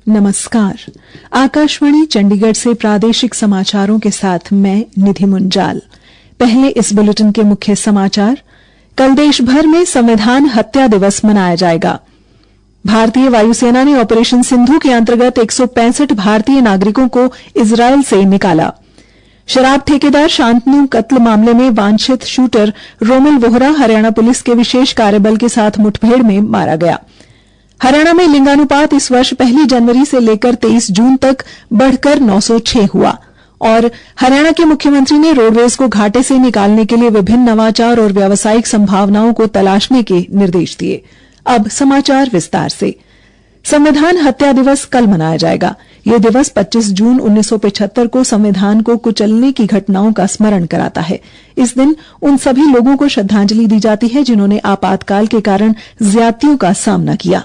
नमस्कार। आकाशवाणी चंडीगढ़ से प्रादेशिक समाचारों के साथ मैं निधि मुंजाल। पहले इस बुलेटिन के मुख्य समाचार। कल देश भर में संविधान हत्या दिवस मनाया जाएगा। भारतीय वायुसेना ने ऑपरेशन सिंधु के अंतर्गत 165 भारतीय नागरिकों को इजरायल से निकाला। शराब ठेकेदार शांतनु कत्ल मामले में वांछित शूटर रोमिल वोहरा हरियाणा पुलिस के विशेष कार्यबल के साथ मुठभेड़ में मारा गया। हरियाणा में लिंगानुपात इस वर्ष 1 जनवरी से लेकर 23 जून तक बढ़कर 906 हुआ और हरियाणा के मुख्यमंत्री ने रोडवेज को घाटे से निकालने के लिए विभिन्न नवाचार और व्यावसायिक संभावनाओं को तलाशने के निर्देश दिए। अब समाचार विस्तार से। संविधान हत्या दिवस कल मनाया जाएगा। यह दिवस 25 जून 1975 को संविधान को कुचलने की घटनाओं का स्मरण कराता है। इस दिन उन सभी लोगों को श्रद्धांजलि दी जाती है जिन्होंने आपातकाल के कारण ज्यादतियों का सामना किया।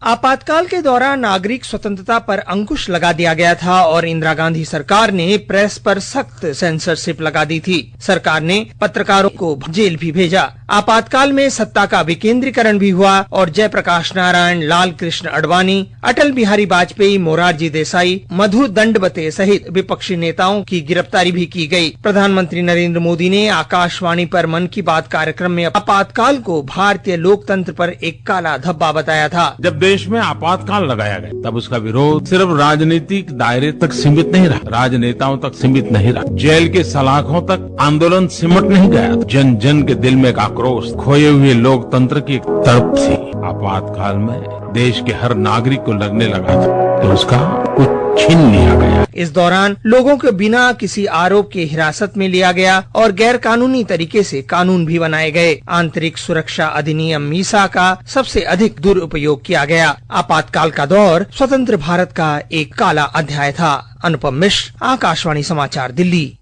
आपातकाल के दौरान नागरिक स्वतंत्रता पर अंकुश लगा दिया गया था और इंदिरा गांधी सरकार ने प्रेस पर सख्त सेंसरशिप लगा दी थी। सरकार ने पत्रकारों को जेल भी भेजा। आपातकाल में सत्ता का विकेंद्रीकरण भी हुआ और जयप्रकाश नारायण, लाल कृष्ण आडवाणी, अटल बिहारी वाजपेयी, मोरारजी देसाई, मधु दंडवते सहित विपक्षी नेताओं की गिरफ्तारी भी की गई। प्रधानमंत्री नरेंद्र मोदी ने आकाशवाणी पर मन की बात कार्यक्रम में आपातकाल को भारतीय लोकतंत्र पर एक काला धब्बा बताया था। जब देश में आपातकाल लगाया गया तब उसका विरोध सिर्फ राजनीतिक दायरे तक सीमित नहीं रहा, राजनेताओं तक सीमित नहीं रहा, जेल के सलाखों तक आंदोलन सिमट नहीं गया। जन जन के दिल में एक आक्रोश, खोए हुए लोकतंत्र की एक तड़प थी। आपातकाल में देश के हर नागरिक को लगने लगा था तो उसका कुछ छीन लिया गया। इस दौरान लोगों को बिना किसी आरोप के हिरासत में लिया गया और गैर कानूनी तरीके से कानून भी बनाए गए। आंतरिक सुरक्षा अधिनियम मीसा का सबसे अधिक दुरुपयोग किया गया। आपातकाल का दौर स्वतंत्र भारत का एक काला अध्याय था। अनुपम मिश्र, आकाशवाणी समाचार, दिल्ली।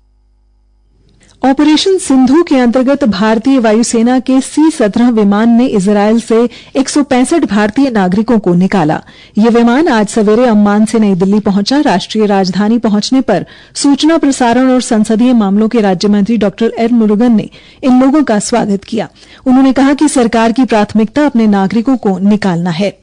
ऑपरेशन सिंधु के अंतर्गत भारतीय वायुसेना के C-17 विमान ने इजरायल से 165 भारतीय नागरिकों को निकाला। ये विमान आज सवेरे अम्मान से नई दिल्ली पहुंचा। राष्ट्रीय राजधानी पहुंचने पर सूचना प्रसारण और संसदीय मामलों के राज्य मंत्री डॉ एल मुरुगन ने इन लोगों का स्वागत किया। उन्होंने कहा कि सरकार की प्राथमिकता अपने नागरिकों को निकालना है।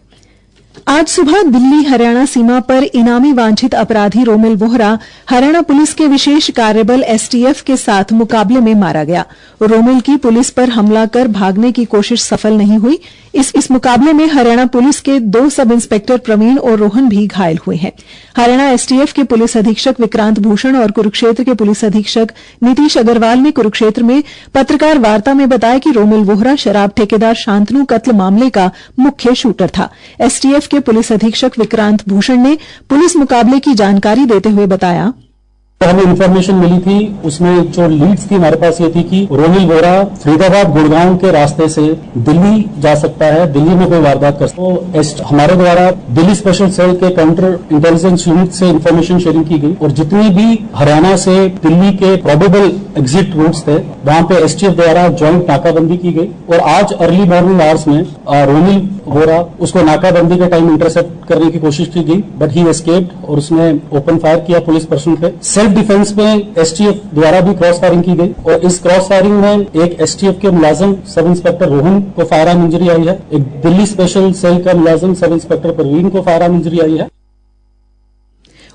आज सुबह दिल्ली हरियाणा सीमा पर इनामी वांछित अपराधी रोमिल वोहरा हरियाणा पुलिस के विशेष कार्यबल STF के साथ मुकाबले में मारा गया। रोमिल की पुलिस पर हमला कर भागने की कोशिश सफल नहीं हुई। इस मुकाबले में हरियाणा पुलिस के 2 सब इंस्पेक्टर प्रवीण और रोहन भी घायल हुए हैं। हरियाणा STF के पुलिस अधीक्षक विक्रांत भूषण और कुरुक्षेत्र के पुलिस अधीक्षक नीतीश अग्रवाल ने कुरुक्षेत्र में पत्रकार वार्ता में बताया कि रोमिल वोहरा शराब ठेकेदार शांतनु कत्ल मामले का मुख्य शूटर था। STF के पुलिस अधीक्षक विक्रांत भूषण ने पुलिस मुकाबले की जानकारी देते हुए बताया, हमें इन्फॉर्मेशन मिली थी, उसमें जो लीड्स थी हमारे पास ये थी कि रोमिल वोहरा फरीदाबाद गुड़गांव के रास्ते से दिल्ली जा सकता है, दिल्ली में कोई वारदात कर सकता है। तो हमारे द्वारा दिल्ली स्पेशल सेल के काउंटर इंटेलिजेंस यूनिट से इन्फॉर्मेशन शेयरिंग की गई और जितनी भी हरियाणा से दिल्ली के प्रोबेबल एग्जिट रूट्स थे वहां पे STF द्वारा ज्वाइंट नाकाबंदी की गई और आज अर्ली मॉर्निंग आवर्स में रोमिल वोहरा उसको नाकाबंदी के टाइम इंटरसेप्ट करने की कोशिश की गई बट ही एस्केप्ड और उसने ओपन फायर किया पुलिस पर्सन पे। सेल्फ डिफेंस में STF द्वारा भी क्रॉस फायरिंग की गई और इस क्रॉस फायरिंग में एक STF के मुलाजिम सब इंस्पेक्टर रोहन को फायर आर्म इंजरी आई है। एक दिल्ली स्पेशल सेल का मुलाजिम सब इंस्पेक्टर प्रवीण को फायर आर्म इंजरी आई है।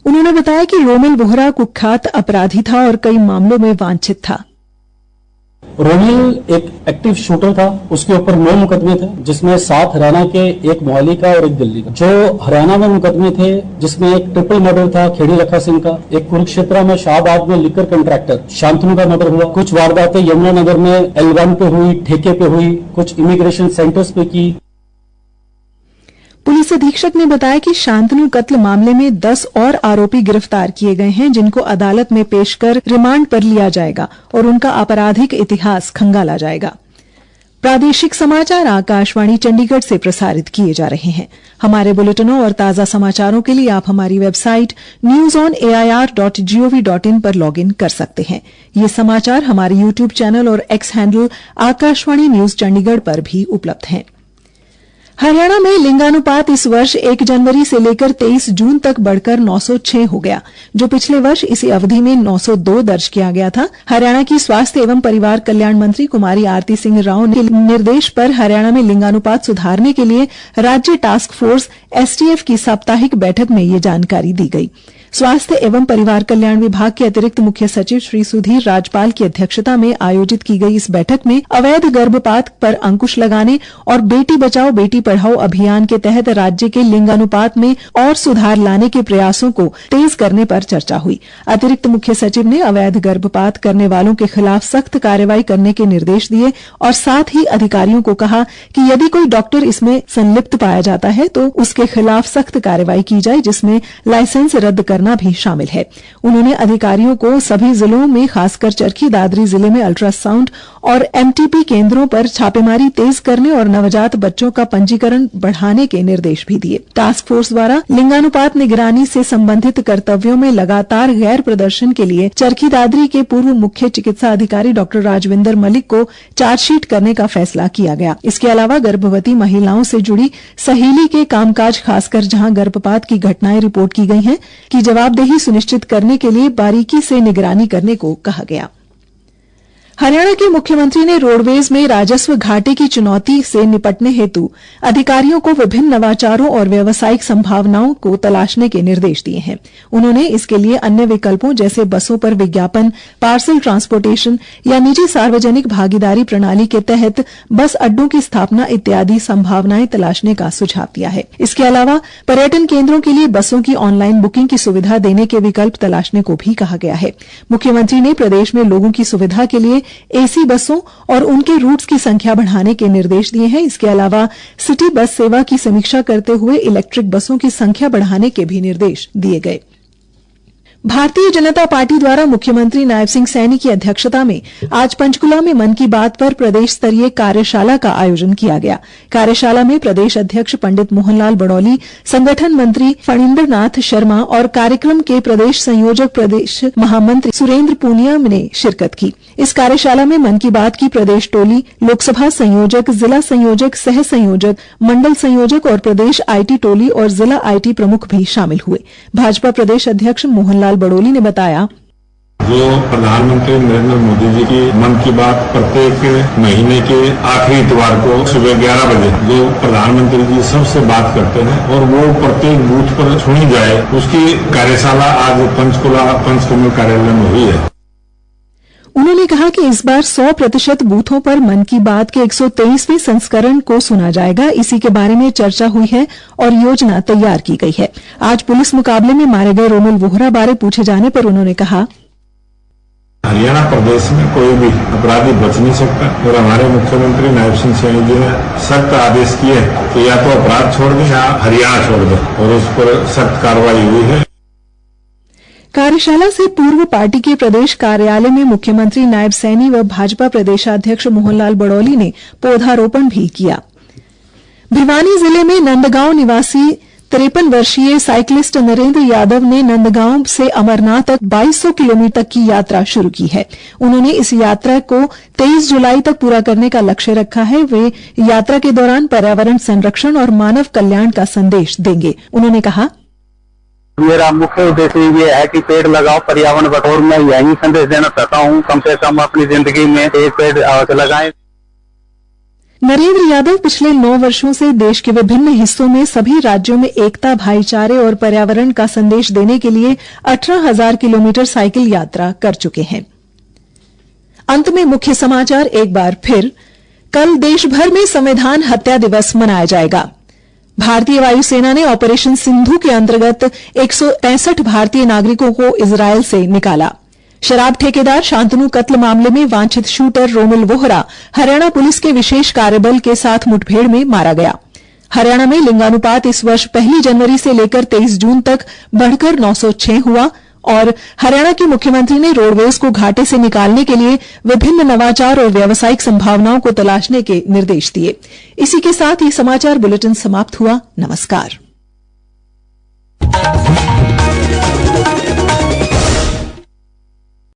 उन्होंने बताया कि रोमिल वोहरा कुख्यात अपराधी था और कई मामलों में वांछित था। रोमिल एक एक्टिव शूटर था, उसके ऊपर 9 मुकदमे थे जिसमें 7 हरियाणा के, 1 मोहाली का और 1 दिल्ली का। जो हरियाणा में मुकदमे थे जिसमें एक ट्रिपल मर्डर था खेड़ी लखा सिंह का, एक कुरुक्षेत्र में शाहबाद में लिकर कंट्रैक्टर शांतनु का मर्डर हुआ, कुछ वारदातें यमुनानगर में L1 पे हुई, ठेके पे हुई, कुछ इमिग्रेशन सेंटर्स पे की। पुलिस अधीक्षक ने बताया कि शांतनु कत्ल मामले में 10 और आरोपी गिरफ्तार किए गए हैं जिनको अदालत में पेश कर रिमांड पर लिया जाएगा और उनका आपराधिक इतिहास खंगाला जाएगा। प्रादेशिक समाचार आकाशवाणी चंडीगढ़ से प्रसारित किए जा रहे हैं। हमारे बुलेटिनों और ताजा समाचारों के लिए आप हमारी वेबसाइट newsonair.gov.in पर लॉगिन कर सकते हैं। ये समाचार हमारे YouTube चैनल और X handle Akashvani news Chandigarh पर भी उपलब्ध हैं। हरियाणा में लिंगानुपात इस वर्ष 1 जनवरी से लेकर 23 जून तक बढ़कर 906 हो गया, जो पिछले वर्ष इसी अवधि में 902 दर्ज किया गया था। हरियाणा की स्वास्थ्य एवं परिवार कल्याण मंत्री कुमारी आरती सिंह राव के निर्देश पर हरियाणा में लिंगानुपात सुधारने के लिए राज्य टास्क फोर्स एसटीएफ की साप्ताहिक बैठक में ये जानकारी दी गई। स्वास्थ्य एवं परिवार कल्याण विभाग के अतिरिक्त मुख्य सचिव श्री सुधीर राजपाल की अध्यक्षता में आयोजित की गई इस बैठक में अवैध गर्भपात पर अंकुश लगाने और बेटी बचाओ बेटी पढ़ाओ अभियान के तहत राज्य के लिंगानुपात में और सुधार लाने के प्रयासों को तेज करने पर चर्चा हुई। अतिरिक्त मुख्य सचिव ने अवैध गर्भपात करने वालों के खिलाफ सख्त कार्रवाई करने के निर्देश दिए और साथ ही अधिकारियों को कहा कि यदि कोई डॉक्टर इसमें संलिप्त पाया जाता है तो उसके खिलाफ सख्त कार्रवाई की जाए, जिसमें लाइसेंस रद्द करना भी शामिल है। उन्होंने अधिकारियों को सभी जिलों में खासकर चरखी दादरी जिले में अल्ट्रासाउंड और एमटीपी केंद्रों पर छापेमारी तेज करने और नवजात बच्चों का पंजीकरण बढ़ाने के निर्देश भी दिए। टास्क फोर्स द्वारा लिंगानुपात निगरानी से संबंधित कर्तव्यों में लगातार गैर प्रदर्शन के लिए चरखी दादरी के पूर्व मुख्य चिकित्सा अधिकारी डॉक्टर राजविंदर मलिक को चार्जशीट करने का फैसला किया गया। इसके अलावा गर्भवती महिलाओं से जुड़ी सहेली के कामकाज, खासकर जहां गर्भपात की घटनाएं रिपोर्ट की गई हैं, की जवाबदेही सुनिश्चित करने के लिए बारीकी से निगरानी करने को कहा गया। हरियाणा के मुख्यमंत्री ने रोडवेज में राजस्व घाटे की चुनौती से निपटने हेतु अधिकारियों को विभिन्न नवाचारों और व्यावसायिक संभावनाओं को तलाशने के निर्देश दिए हैं। उन्होंने इसके लिए अन्य विकल्पों जैसे बसों पर विज्ञापन, पार्सल ट्रांसपोर्टेशन या निजी सार्वजनिक भागीदारी प्रणाली के तहत बस अड्डों की स्थापना इत्यादि संभावनाएं तलाशने का सुझाव दिया है। इसके अलावा पर्यटन केंद्रों के लिए बसों की ऑनलाइन बुकिंग की सुविधा देने के विकल्प तलाशने को भी कहा गया है। मुख्यमंत्री ने प्रदेश में लोगों की सुविधा के लिए एसी बसों और उनके रूट्स की संख्या बढ़ाने के निर्देश दिए हैं। इसके अलावा सिटी बस सेवा की समीक्षा करते हुए इलेक्ट्रिक बसों की संख्या बढ़ाने के भी निर्देश दिए गए। भारतीय जनता पार्टी द्वारा मुख्यमंत्री नायब सिंह सैनी की अध्यक्षता में आज पंचकुला में मन की बात पर प्रदेश स्तरीय कार्यशाला का आयोजन किया गया। कार्यशाला में प्रदेश अध्यक्ष पंडित मोहनलाल बड़ौली, संगठन मंत्री फणींद्र नाथ शर्मा और कार्यक्रम के प्रदेश संयोजक प्रदेश महामंत्री सुरेंद्र पूनिया ने शिरकत की। इस कार्यशाला में मन की बात की प्रदेश टोली, लोकसभा संयोजक, जिला संयोजक, सह संयोजक, मंडल संयोजक और प्रदेश आईटी टोली और जिला आईटी प्रमुख भी शामिल हुए। भाजपा प्रदेश अध्यक्ष मोहनलाल बड़ौली ने बताया, जो प्रधानमंत्री नरेंद्र मोदी जी की मन की बात प्रत्येक महीने के आखिरी इतवार को सुबह 11 बजे जो प्रधानमंत्री जी सबसे बात करते हैं और वो प्रत्येक बूथ पर सुनी जाए, उसकी कार्यशाला आज पंचकुला पंचकूला कार्यालय में हुई है। उन्होंने कहा कि इस बार 100% बूथों पर मन की बात के 123वें संस्करण को सुना जाएगा। इसी के बारे में चर्चा हुई है और योजना तैयार की गई है। आज पुलिस मुकाबले में मारे गए रोमिल वोहरा बारे पूछे जाने पर उन्होंने कहा, हरियाणा प्रदेश में कोई भी अपराधी बच नहीं सकता और हमारे मुख्यमंत्री नायब सिंह सैनी जी ने सख्त आदेश किए कि या तो अपराध छोड़ दें या हरियाणा छोड़ दें और उस पर सख्त कार्रवाई हुई है। कार्यशाला से पूर्व पार्टी के प्रदेश कार्यालय में मुख्यमंत्री नायब सैनी व भाजपा प्रदेशाध्यक्ष मोहनलाल बड़ौली ने पौधारोपण भी किया। भिवानी जिले में नंदगांव निवासी 53 वर्षीय साइकिलिस्ट नरेंद्र यादव ने नंदगांव से अमरनाथ तक 2200 किलोमीटर की यात्रा शुरू की है। उन्होंने इस यात्रा को 23 जुलाई तक पूरा करने का लक्ष्य रखा है। वे यात्रा के दौरान पर्यावरण संरक्षण और मानव कल्याण का संदेश देंगे। उन्होंने कहा, मेरा मुख्य उद्देश्य ये है कि पेड़ लगाओ, पर्यावरण बचाओ। मैं यही संदेश देना चाहता हूँ, कम से कम अपनी जिंदगी में एक पेड़ अवश्य लगाएं। नरेंद्र यादव पिछले 9 वर्षों से देश के विभिन्न हिस्सों में सभी राज्यों में एकता, भाईचारे और पर्यावरण का संदेश देने के लिए 18,000 किलोमीटर साइकिल यात्रा कर चुके हैं। अंत में मुख्य समाचार एक बार फिर। कल देश भर में संविधान हत्या दिवस मनाया जाएगा। भारतीय वायुसेना ने ऑपरेशन सिंधु के अंतर्गत 165 भारतीय नागरिकों को इजरायल से निकाला। शराब ठेकेदार शांतनु कत्ल मामले में वांछित शूटर रोमिल वोहरा हरियाणा पुलिस के विशेष कार्यबल के साथ मुठभेड़ में मारा गया। हरियाणा में लिंगानुपात इस वर्ष 1 जनवरी से लेकर 23 जून तक बढ़कर 906 हुआ और हरियाणा के मुख्यमंत्री ने रोडवेज को घाटे से निकालने के लिए विभिन्न नवाचार और व्यावसायिक संभावनाओं को तलाशने के निर्देश दिए। इसी के साथ ये समाचार बुलेटिन समाप्त हुआ। नमस्कार।